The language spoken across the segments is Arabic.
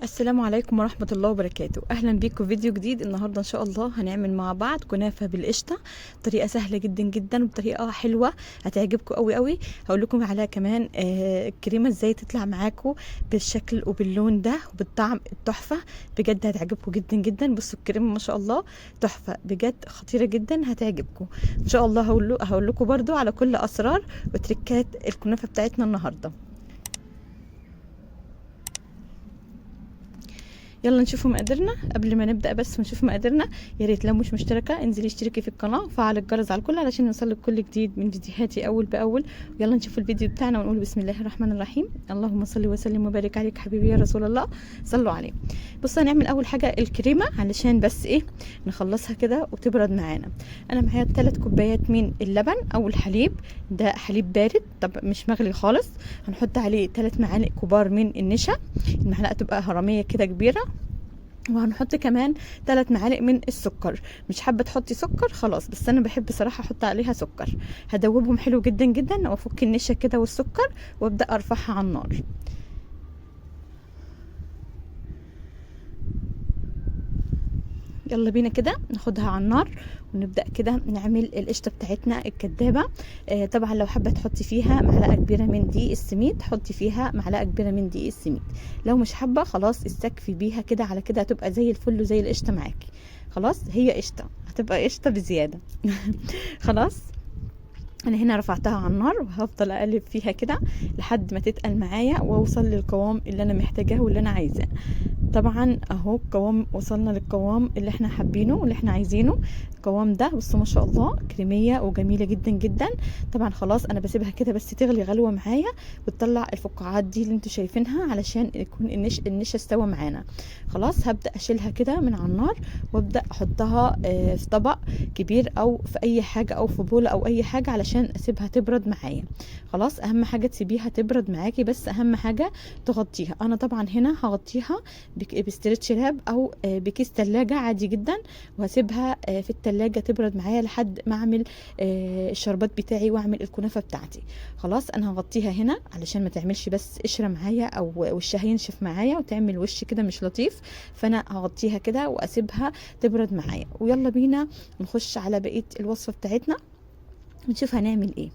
السلام عليكم ورحمة الله وبركاته. أهلا بيكم في فيديو جديد. النهاردة إن شاء الله هنعمل مع بعض كنافة بالقشطة، طريقة سهلة جدا جدا وبطريقة حلوة هتعجبكم قوي قوي. هقول لكم على كمان الكريمة ازاي تطلع معاكم بالشكل وباللون ده وبالطعم التحفة، بجد هتعجبكم جدا جدا. بصوا الكريمة ما شاء الله تحفة بجد، خطيرة جدا هتعجبكم إن شاء الله. هقول لكم برضو على كل أسرار وتركات الكنافة بتاعتنا النهاردة. يلا نشوفوا مقاديرنا قبل ما نبدا. بس ونشوف مقاديرنا، يا ريت لو مش مشتركه انزلي اشتركي في القناه وفعل الجرس على الكل علشان يوصلك كل جديد من فيديوهاتي اول باول. يلا نشوف الفيديو بتاعنا ونقول بسم الله الرحمن الرحيم. اللهم صل وسلم وبارك عليك حبيبي يا رسول الله، صلوا عليه. بصوا هنعمل اول حاجه الكريمه علشان بس نخلصها كده وتبرد معانا. انا معايا 3 كوبايات من اللبن او الحليب، ده حليب بارد طب مش مغلي خالص. هنحط عليه 3 معالق كبار من النشا، المعلقه تبقى هرميه كده كبيره. وهنحط كمان 3 معالق من السكر. مش حابه تحطي سكر خلاص، بس انا بحب صراحه احط عليها سكر. هدوبهم حلو جدا جدا وافك النشا كده والسكر وابدا ارفعها على النار. يلا بينا كده ناخدها على النار ونبدا كده نعمل القشطه بتاعتنا الكدابه. طبعا لو حابه تحطي فيها معلقه كبيره من دقيق السميد حطي فيها معلقه كبيره من دقيق السميد. لو مش حابه خلاص استكفي بيها كده، على كده هتبقى زي الفل وزي القشطه معاكي. خلاص هي قشطه، هتبقى قشطه بزياده. خلاص انا هنا رفعتها على النار وهفضل اقلب فيها كده لحد ما تتقل معايا واوصل للقوام اللي انا محتاجاه واللي انا عايزاه. طبعا اهو القوام، وصلنا للقوام اللي احنا حابينه واللي احنا عايزينه. القوام ده بصوا ما شاء الله كريميه وجميله جدا جدا. طبعا خلاص انا بسيبها كده بس تغلي غلوه معايا وتطلع الفقاعات دي اللي انتوا شايفينها علشان يكون النشا استوى معانا. خلاص هبدا اشيلها كده من على النار وابدا احطها في طبق كبير او في اي حاجه او في بوله او اي حاجه علشان اسيبها تبرد معايا. خلاص اهم حاجه تسيبيها تبرد معاكي، بس اهم حاجه تغطيها. انا طبعا هنا هغطيها بستريتش لاب او بكيس تلاجة عادي جدا، وهسيبها في التلاجة تبرد معايا لحد ما اعمل الشربات بتاعي واعمل الكنافة بتاعتي. خلاص انا هغطيها هنا علشان ما تعملش بس قشرة معايا او وشها ينشف معايا وتعمل وش كده مش لطيف. فانا هغطيها كده واسيبها تبرد معايا. ويلا بينا نخش على بقية الوصفة بتاعتنا ونشوف هنعمل ايه.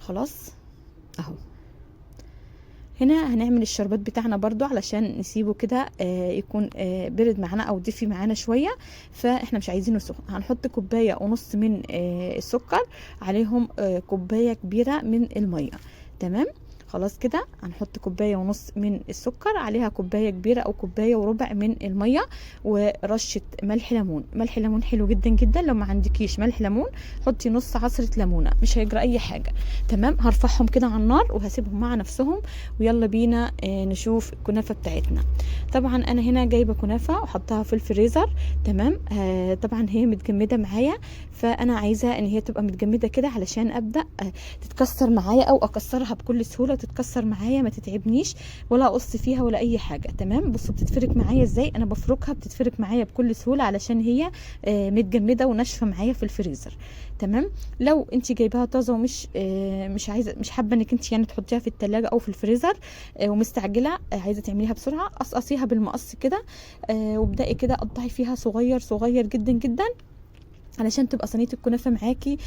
خلاص اهو هنا هنعمل الشربات بتاعنا برضو علشان نسيبه كده يكون برد معانا او دفي معانا شوية، فاحنا مش عايزينه سخن. هنحط 1.5 كوباية من السكر، عليهم كوباية كبيرة من المية. تمام خلاص كده هنحط 1.5 كوباية من السكر، عليها كوباية كبيرة او 1.25 كوباية من المية، ورشة ملح ليمون. ملح ليمون حلو جدا جدا، لو ما عندكيش ملح ليمون حطي نص عصرة ليمونة مش هيجرى اي حاجة. تمام هرفعهم كده على النار وهسيبهم مع نفسهم. ويلا بينا نشوف الكنافة بتاعتنا. طبعا انا هنا جايبة كنافة وحطها في الفريزر. تمام طبعا هي متجمدة معايا، فانا عايزة ان هي تبقى متجمدة كده علشان ابدأ تتكسر معايا او اكسرها بكل سهولة تتكسر معايا، ما تتعبنيش ولا اقص فيها ولا اي حاجة. تمام بصوا بتتفرك معايا ازاي، انا بفركها بتتفرك معايا بكل سهولة علشان هي متجمدة وناشفة معايا في الفريزر. تمام لو انت جايباها طازة ومش مش عايزة مش حابة انك انت يعني تحطيها في التلاجة او في الفريزر ومستعجلة عايزة تعمليها بسرعة، قصقصيها بالمقص كده وابدأي كده قطعي فيها صغير صغير جدا جدا علشان تبقى صينية الكنافة معاكي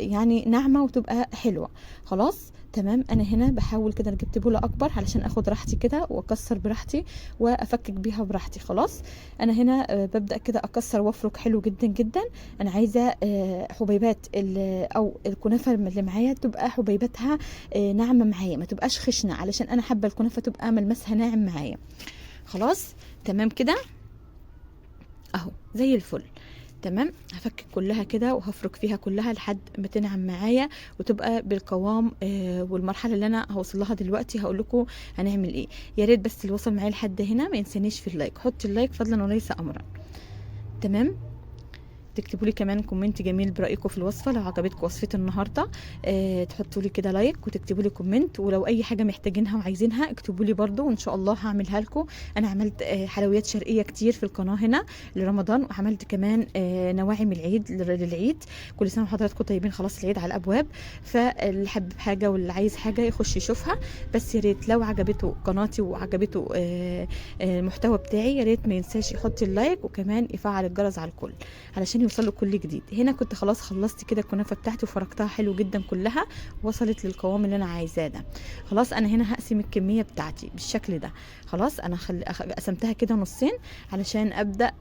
يعني ناعمة وتبقى حلوة. خلاص تمام انا هنا بحاول كده، انا جبت بولة اكبر علشان اخد راحتي كده واكسر براحتي وافكك بيها براحتي. خلاص انا هنا ببدأ كده اكسر وافرك حلو جدا جدا. انا عايزة حبيبات او الكنافة اللي معايا تبقى حبيباتها ناعمة معايا، ما تبقاش خشنة، علشان انا حابة الكنافة تبقى ملمسها ناعم معايا. خلاص تمام كده اهو زي الفل. تمام هفكك كلها كده وهفرك فيها كلها لحد ما تنعم معايا وتبقى بالقوام والمرحله اللي انا هوصل لها دلوقتي هقول لكم هنعمل ايه. يا ريت بس اللي وصل معايا لحد هنا ما ينسانيش في اللايك، حطي اللايك فضلا وليس امرا. تمام تكتبوا لي كمان كومنت جميل برايكم في الوصفه. لو عجبتكم وصفتي النهارده تحطوا لي كده لايك وتكتبوا لي كومنت، ولو اي حاجه محتاجينها وعايزينها اكتبوا لي برده وان شاء الله هعملها لكم. انا عملت حلويات شرقيه كتير في القناه هنا لرمضان، وعملت كمان نواعم العيد للعيد. كل سنه وحضراتكم طيبين، خلاص العيد على الابواب. فاللي حابب حاجه واللي عايز حاجه يخش يشوفها. بس يا ريت لو عجبته قناتي وعجبته المحتوى بتاعي يا ريت ما ينساش يحط اللايك وكمان يفعل الجرس على الكل علشان يوصله كل جديد. هنا كنت خلاص خلصت كده الكنافه بتاعتي وفركتها حلو جدا كلها، وصلت للقوام اللي انا عايزاه ده. خلاص انا هنا هقسم الكميه بتاعتي بالشكل ده. خلاص انا قسمتها كده نصين علشان ابدا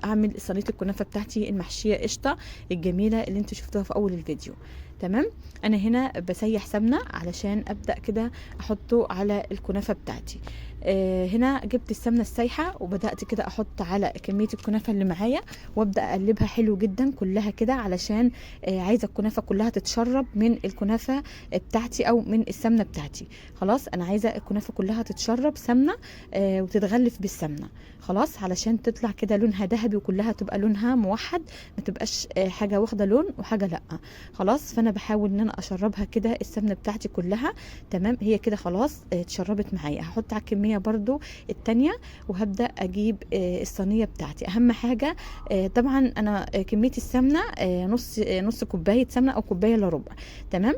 اعمل صينيه الكنافه بتاعتي المحشيه قشطه الجميله اللي انتوا شفتوها في اول الفيديو. تمام. انا هنا بسيح سمنه علشان ابدا كده احطه على الكنافه بتاعتي. هنا جبت السمنه السايحه وبدات كده احط على كميه الكنافه اللي معايا وابدا اقلبها حلو جدا كلها كده علشان عايزه الكنافه كلها تتشرب من الكنافه بتاعتي او من السمنه بتاعتي. خلاص انا عايزه الكنافه كلها تتشرب سمنه وتتغلف بالسمنه. خلاص علشان تطلع كده لونها ذهبي وكلها تبقى لونها موحد، ما تبقاش حاجه واخده لون وحاجه لا. خلاص فانا بحاول ان انا اشربها كده السمنه بتاعتي كلها. تمام. هي كده خلاص اتشربت معايا. هحط على الكميه برضو التانية وهبدا اجيب الصينيه بتاعتي. اهم حاجه طبعا انا كميه السمنه نص كوبايه سمنه او كوبايه الا ربع. تمام.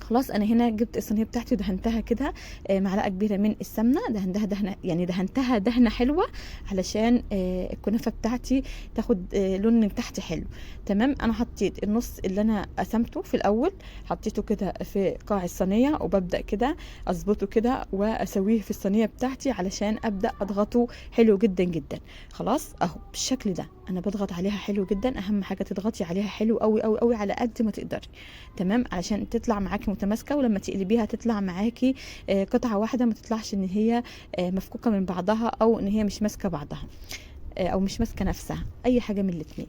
خلاص انا هنا جبت الصينيه بتاعتي ودهنتها كده معلقه كبيره من السمنه، دهنتها دهنه حلوه علشان الكنافه بتاعتي تاخد لون من تحت حلو. تمام. انا حطيت النص اللي انا قسمته في الاول، حطيته كده في قاع الصينيه وببدا كده اظبطه كده واسويه في الصينيه بتاعتي علشان ابدا اضغطه حلو جدا جدا. خلاص اهو بالشكل ده انا بضغط عليها حلو جدا. اهم حاجه تضغطي عليها حلو قوي قوي قوي على قد ما تقدري. تمام. علشان تطلع معاكي متماسكه، ولما تقلبيها تطلع معاكي قطعه واحده، ما تطلعش ان هي مفكوكه من بعضها او ان هي مش ماسكه بعضها او مش ماسكه نفسها، اي حاجه من الاتنين.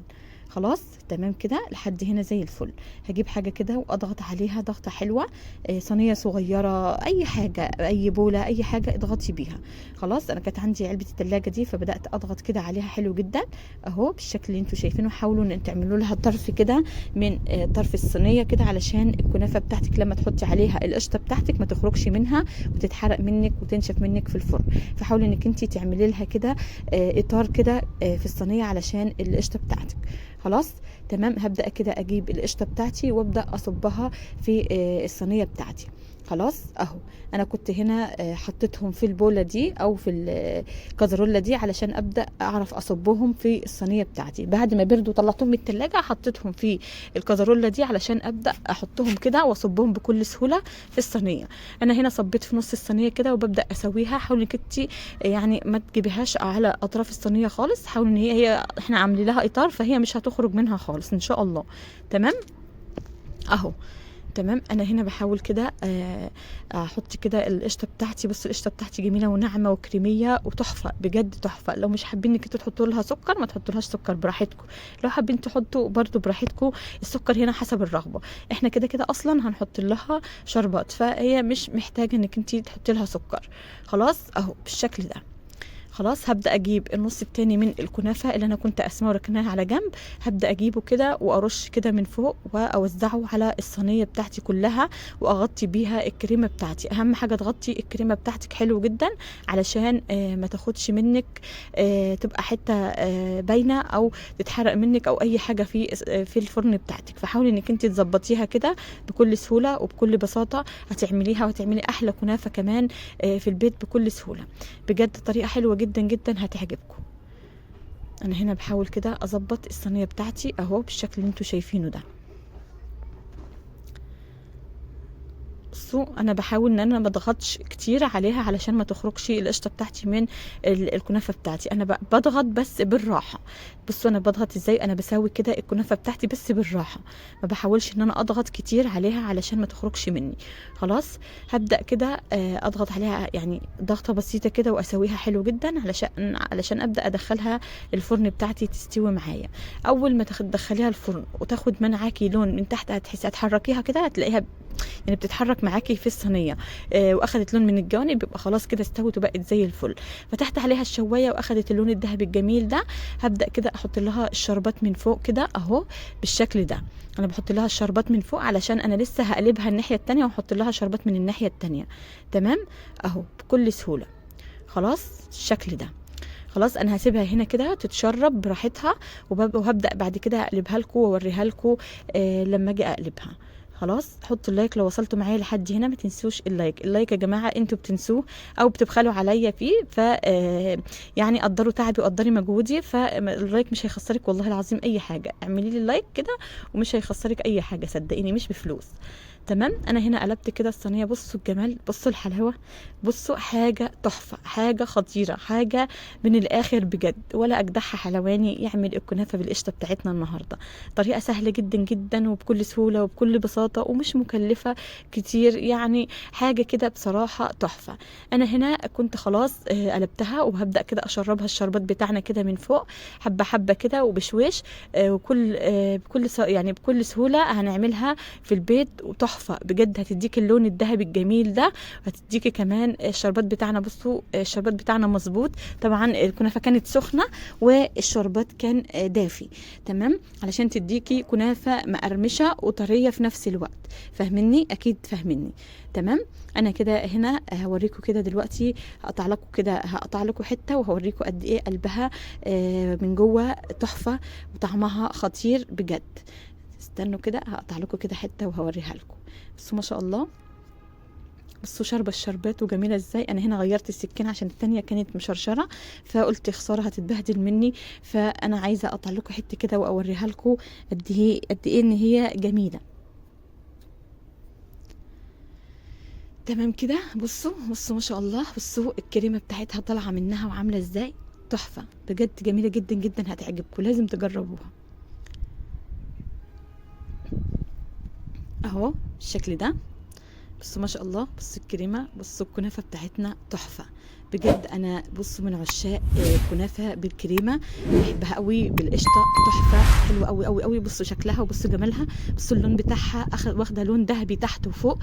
خلاص تمام كده لحد هنا زي الفل. هجيب حاجه كده واضغط عليها ضغطه حلوه، صينيه صغيره، اي حاجه، اي بوله، اي حاجه اضغطي بيها. خلاص انا كانت عندي علبه التلاجة دي فبدات اضغط كده عليها حلو جدا اهو بالشكل اللي انتوا شايفينه. حاولوا ان تعملوا لها طرف كده من طرف الصينيه كده علشان الكنافه بتاعتك لما تحطي عليها القشطه بتاعتك ما تخرجش منها وتتحرق منك وتنشف منك في الفرن. فحاولي انك انت تعملي لها كده اطار كده في الصينيه علشان القشطه بتاعتك. خلاص تمام. هبدأ كده اجيب القشطة بتاعتي وابدأ اصبها في الصينية بتاعتي. خلاص اهو انا كنت هنا حطيتهم في البولة دي او في الكازرولة دي علشان ابدأ اعرف اصبهم في الصينية بتاعتي. بعد ما بردوا طلعتهم من التلاجة حطيتهم في الكازرولة دي علشان ابدأ احطهم كده واصبهم بكل سهولة في الصينية. انا هنا صبيت في نص الصينية كده وببدأ اسويها. حاولي انك انت يعني ما تجيبيهاش على اطراف الصينية خالص، حاولي ان هي احنا عاملين لها اطار فهي مش هتخرج منها خالص ان شاء الله. تمام اهو. تمام. انا هنا بحاول كده احط كده القشطه بتاعتي. بس القشطه بتاعتي جميله وناعمه وكريميه وتحفه بجد تحفه. لو مش حابين انك انتوا تحطوا لها سكر ما تحطولهاش سكر براحتكم، لو حابين تحطوا برضو براحتكم. السكر هنا حسب الرغبه. احنا كده كده اصلا هنحط لها شربات فهي مش محتاجه انك انت تحطي لها سكر. خلاص اهو بالشكل ده. خلاص هبدا اجيب النص التاني من الكنافه اللي انا كنت قسمه وركناها على جنب. هبدا اجيبه كده وارش كده من فوق واوزعه على الصينيه بتاعتي كلها واغطي بيها الكريمه بتاعتي. اهم حاجه تغطي الكريمه بتاعتك حلو جدا علشان ما تاخدش منك تبقى حته باينه او تتحرق منك او اي حاجه في الفرن بتاعتك. فحاولي انك انت تظبطيها كده بكل سهوله وبكل بساطه هتعمليها وتعملي احلى كنافه كمان في البيت بكل سهوله. بجد طريقه حلوه جدا جدا هتعجبكم. انا هنا بحاول كده اظبط الصينيه بتاعتي اهو بالشكل اللي انتوا شايفينه ده. بصوا انا بحاول ان انا ما اضغطش كتير عليها علشان ما تخرجش القشطه بتاعتي من الكنافه بتاعتي. انا بضغط بس بالراحه. بصوا انا بضغط ازاي، انا بسوي كده الكنافه بتاعتي بس بالراحه، ما بحاولش ان انا اضغط كتير عليها علشان ما تخرجش مني. خلاص هبدا كده اضغط عليها يعني ضغطه بسيطه كده واسويها حلو جدا علشان ابدا ادخلها الفرن بتاعتي تستوي معايا. اول ما تدخليها الفرن وتاخد معاكي لون من تحت هتحسي هتحركيها كده هتلاقيها يعني بتتحرك معاكي في الصينيه واخدت لون من الجوانب، يبقى خلاص كده استوت وبقت زي الفل. فتحت عليها الشوايه واخدت اللون الذهبي الجميل ده، هبدا كده احط لها الشربات من فوق كده اهو بالشكل ده. انا بحط لها الشربات من فوق علشان انا لسه هقلبها الناحيه التانية واحط لها شربات من الناحيه التانية. تمام اهو بكل سهوله. خلاص الشكل ده. خلاص انا هسيبها هنا كده تتشرب براحتها، وهبدا بعد كده اقلبها لكم واوريها لكم لما اجي اقلبها. خلاص حطوا اللايك لو وصلتوا معايا لحد هنا، ما تنسوش اللايك يا جماعه، انتوا بتنسوه او بتبخلوا عليا فيه، ف يعني قدروا تعبي وقدري مجهودي، فاللايك مش هيخسرك والله العظيم اي حاجه. اعملي لي اللايك كده ومش هيخسرك اي حاجه، صدقيني مش بفلوس. تمام انا هنا قلبت كده الصينيه، بصوا الجمال، بصوا الحلاوه، بصوا حاجه تحفه، حاجه خطيره، حاجه من الاخر بجد، ولا اجدعها حلواني يعمل الكنافه بالقشطه بتاعتنا النهارده. طريقه سهله جدا جدا وبكل سهوله وبكل بساطه ومش مكلفه كتير، يعني حاجه كده بصراحه تحفه. انا هنا كنت خلاص قلبتها وهبدا كده اشربها الشربات بتاعنا كده من فوق حبه حبه كده وبشويش، وكل يعني بكل سهوله هنعملها في البيت وتحفه بجد. هتديك اللون الذهبي الجميل ده، وهتديكي كمان الشربات بتاعنا. بصوا الشربات بتاعنا مظبوط، طبعا الكنافه كانت سخنه والشربات كان دافي، تمام، علشان تديكي كنافه مقرمشه وطريه في نفس الوقت. فاهمني؟ اكيد فاهمني. تمام انا كده هنا هوريكم كده دلوقتي، هقطع لكم حته وهوريكم قد ايه قلبها من جوه تحفه وطعمها خطير بجد. استنوا كده هقطع لكم كده حته وهوريها لكم. بصوا ما شاء الله، بصوا شاربه الشربات وجميله ازاي. انا هنا غيرت السكينه عشان الثانيه كانت مشرشره، فقلت خساره هتتبهدل مني، فانا عايزه اقطع لكم حته كده واوريها لكم قد ايه ان هي جميله. تمام كده بصوا ما شاء الله، بصوا الكريمه بتاعتها طالعه منها وعامله ازاي، تحفه بجد، جميله جدا جدا، هتعجبكم، لازم تجربوها. اهو بالشكل ده، بصوا ما شاء الله، بصوا الكريمه، بصوا الكنافه بتاعتنا تحفه بجد. انا بصوا من عشاق كنافه بالكريمه، بحبها قوي بالقشطه، تحفه حلوه قوي قوي قوي. بصوا شكلها وبصوا جمالها، بصوا اللون بتاعها واخده لون ذهبي تحت وفوق.